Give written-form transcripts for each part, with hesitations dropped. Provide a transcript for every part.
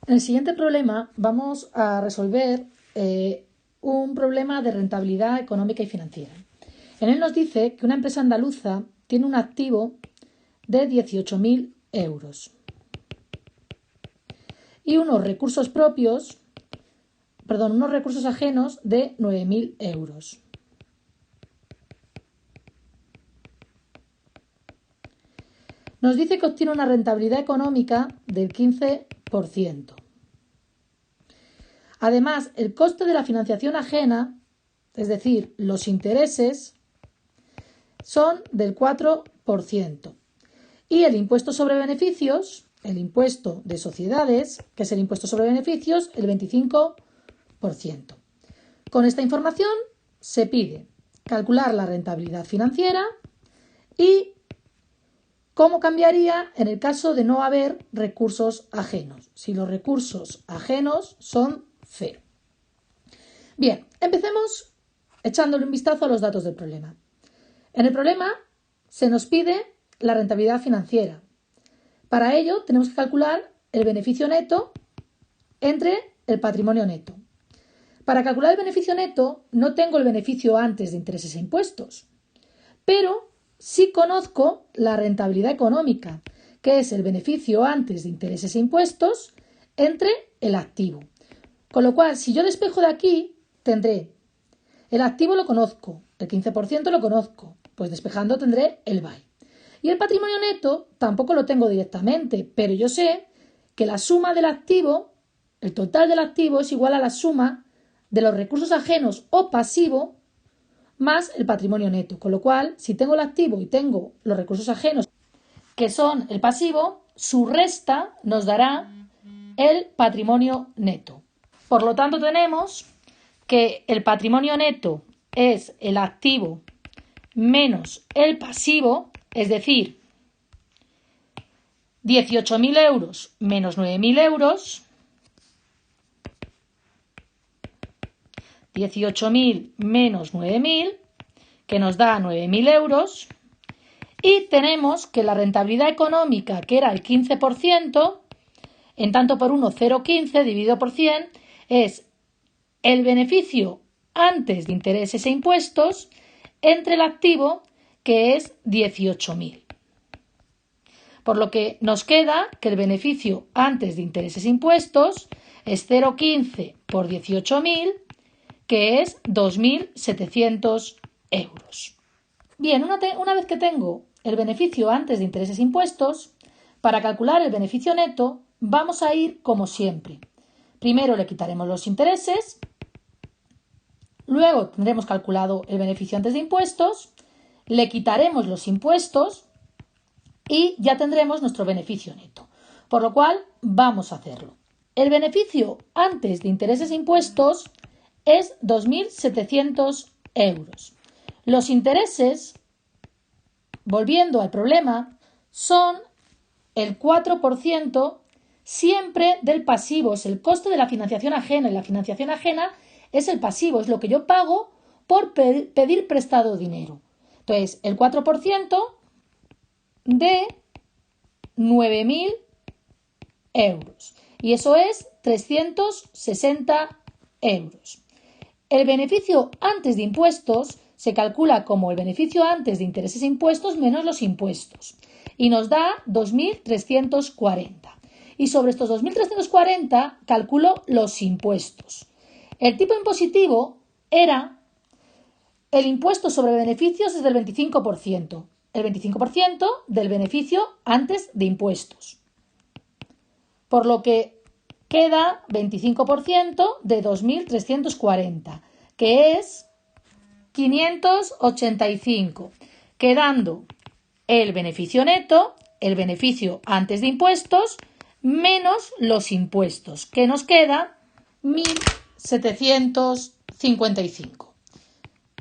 En el siguiente problema vamos a resolver un problema de rentabilidad económica y financiera. En él nos dice que una empresa andaluza tiene un activo de 18.000 euros y unos recursos ajenos de 9.000 euros. Nos dice que obtiene una rentabilidad económica del 15%. Además, el coste de la financiación ajena, es decir, los intereses, son del 4%. Y el impuesto sobre beneficios, el impuesto de sociedades, que es el impuesto sobre beneficios, el 25%. Con esta información se pide calcular la rentabilidad financiera y cómo cambiaría en el caso de no haber recursos ajenos, si los recursos ajenos son cero. Bien, empecemos echándole un vistazo a los datos del problema. En el problema se nos pide la rentabilidad financiera. Para ello tenemos que calcular el beneficio neto entre el patrimonio neto. Para calcular el beneficio neto no tengo el beneficio antes de intereses e impuestos, pero sí conozco la rentabilidad económica, que es el beneficio antes de intereses e impuestos entre el activo. Con lo cual, si yo despejo de aquí, tendré el activo lo conozco, el 15% lo conozco, pues despejando tendré el BAI. Y el patrimonio neto tampoco lo tengo directamente, pero yo sé que la suma del activo, el total del activo es igual a la suma de los recursos ajenos o pasivo más el patrimonio neto. Con lo cual, si tengo el activo y tengo los recursos ajenos, que son el pasivo, su resta nos dará el patrimonio neto. Por lo tanto, tenemos que el patrimonio neto es el activo menos el pasivo, es decir, 18.000 euros menos 9.000 euros, 18.000 menos 9.000, que nos da 9.000 euros, y tenemos que la rentabilidad económica, que era el 15%, en tanto por 1, 0,15 dividido por 100, es el beneficio antes de intereses e impuestos entre el activo, que es 18.000. Por lo que nos queda que el beneficio antes de intereses e impuestos es 0,15 por 18.000, que es 2.700 euros. Bien, una vez que tengo el beneficio antes de intereses e impuestos, para calcular el beneficio neto vamos a ir como siempre. Primero le quitaremos los intereses, luego tendremos calculado el beneficio antes de impuestos, le quitaremos los impuestos y ya tendremos nuestro beneficio neto. Por lo cual vamos a hacerlo. El beneficio antes de intereses e impuestos es 2.700 euros. Los intereses, volviendo al problema, son el 4% siempre del pasivo. Es el coste de la financiación ajena y la financiación ajena es el pasivo, es lo que yo pago por pedir prestado dinero. Entonces, el 4% de 9.000 euros. Y eso es 360 euros. El beneficio antes de impuestos se calcula como el beneficio antes de intereses e impuestos menos los impuestos. Y nos da 2.340. Y sobre estos 2.340 calculo los impuestos. El tipo impositivo era el impuesto sobre beneficios es del 25%. El 25% del beneficio antes de impuestos. Por lo que queda 25% de 2.340, que es 585, quedando el beneficio neto, el beneficio antes de impuestos, menos los impuestos, que nos queda 1.755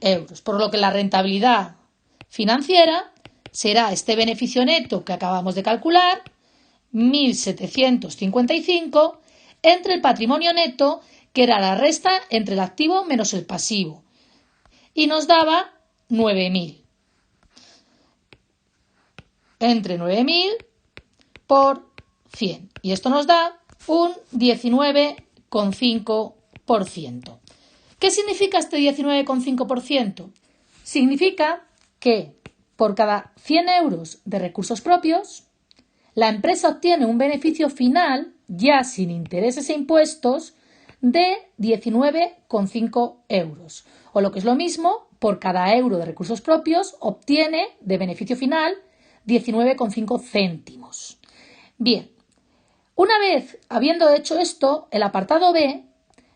euros. Por lo que la rentabilidad financiera será este beneficio neto que acabamos de calcular, 1.755, entre el patrimonio neto, que era la resta entre el activo menos el pasivo, y nos daba 9.000. Entre 9.000 por 100. Y esto nos da un 19,5%. ¿Qué significa este 19,5%? Significa que por cada 100 euros de recursos propios, la empresa obtiene un beneficio final, ya sin intereses e impuestos, de 19,5 euros. O lo que es lo mismo, por cada euro de recursos propios, obtiene de beneficio final 19,5 céntimos. Bien, una vez habiendo hecho esto, el apartado B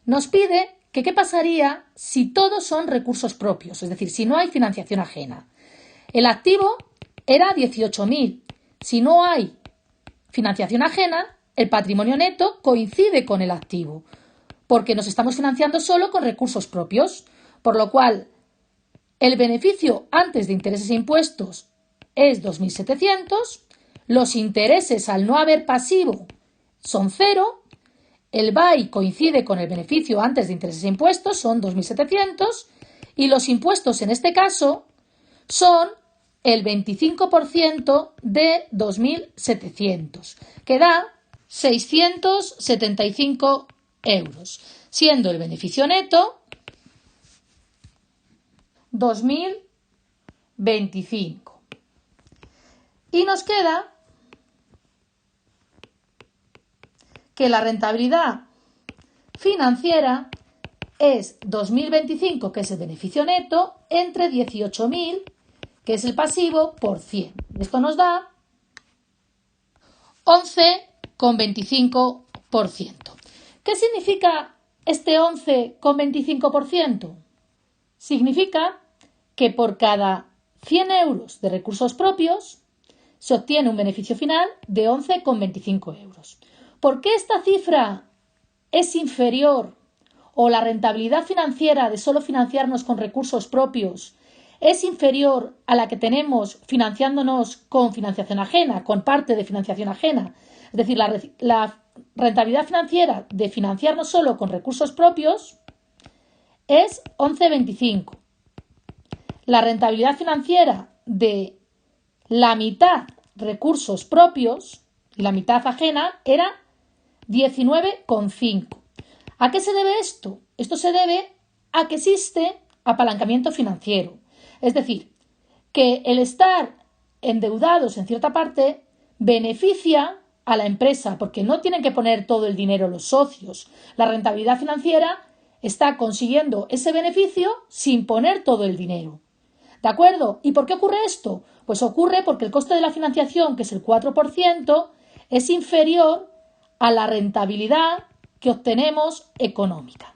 nos pide que qué pasaría si todos son recursos propios, es decir, si no hay financiación ajena. El activo era 18.000. Si no hay financiación ajena, el patrimonio neto coincide con el activo, porque nos estamos financiando solo con recursos propios, por lo cual el beneficio antes de intereses e impuestos es 2.700, los intereses al no haber pasivo son 0, el BAI coincide con el beneficio antes de intereses e impuestos, son 2.700, y los impuestos en este caso son el 25% de 2.700, que da 675 euros, siendo el beneficio neto 2.025. Y nos queda que la rentabilidad financiera es 2.025, que es el beneficio neto, entre 18.000, que es el pasivo, por 100. Esto nos da 11,25%. ¿Qué significa este 11,25%? Significa que por cada 100 euros de recursos propios se obtiene un beneficio final de 11,25 euros. ¿Por qué esta cifra es inferior, o la rentabilidad financiera de solo financiarnos con recursos propios es inferior a la que tenemos financiándonos con financiación ajena, con parte de financiación ajena? Es decir, la rentabilidad financiera de financiarnos solo con recursos propios es 11,25. La rentabilidad financiera de la mitad recursos propios y la mitad ajena era 19,5. ¿A qué se debe esto? Esto se debe a que existe apalancamiento financiero. Es decir, que el estar endeudados en cierta parte beneficia a la empresa, porque no tienen que poner todo el dinero los socios. La rentabilidad financiera está consiguiendo ese beneficio sin poner todo el dinero. ¿De acuerdo? ¿Y por qué ocurre esto? Pues ocurre porque el coste de la financiación, que es el 4%, es inferior a la rentabilidad que obtenemos económica.